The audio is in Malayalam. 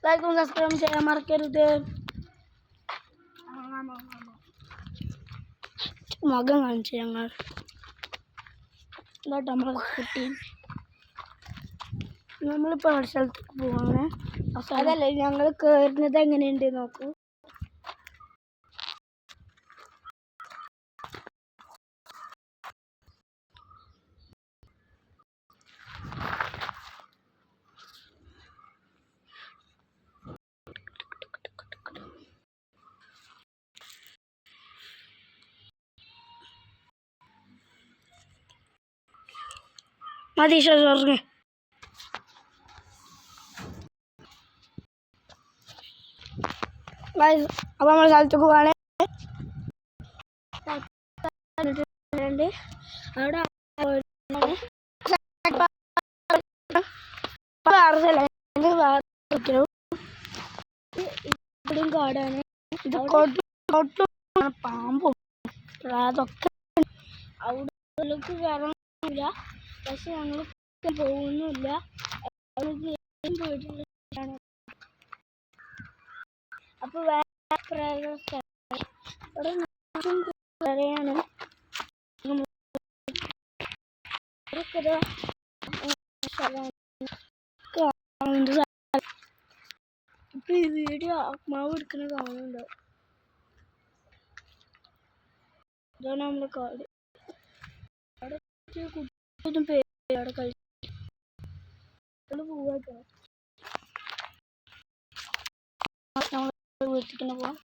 ലൈക്കും സബ്സ്ക്രൈബ് ചെയ്യാൻ മറക്കരുത്. മുഖം കാണിച്ചു ഞങ്ങൾ ഇതാട്ടോ നമ്മളെ കുട്ടി. നമ്മളിപ്പോൾ ഒരു സ്ഥലത്തേക്ക് പോവാണ്. അതല്ലേ ഞങ്ങൾ കയറുന്നത് എങ്ങനെയുണ്ട് നോക്കൂ. മതി ഷോർന്ന് അപ്പോൾ നമ്മൾ സ്ഥലത്തേക്ക് പോവാണ്. അവിടെ ഇവിടെയും കാടാണ്. ഇത് പാമ്പും അതൊക്കെ അവിടേക്ക് കയറാനില്ല. പക്ഷെ ഞങ്ങൾ പോകുന്നില്ല. പോയിട്ടാണ്. അപ്പൊ വേറെ പറയാണ് ഇപ്പൊ ഈ വീഡിയോ ആത്മാവ് എടുക്കുന്ന കാണുന്നുണ്ടോ? ഇതാണ് നമ്മുടെ കാട്. അവിടെ കുട്ടിയൊന്നും പേര് അവിടെ കളിച്ച് പോവാട്ടോ. വീട്ടിലേക്ക് പോവാം.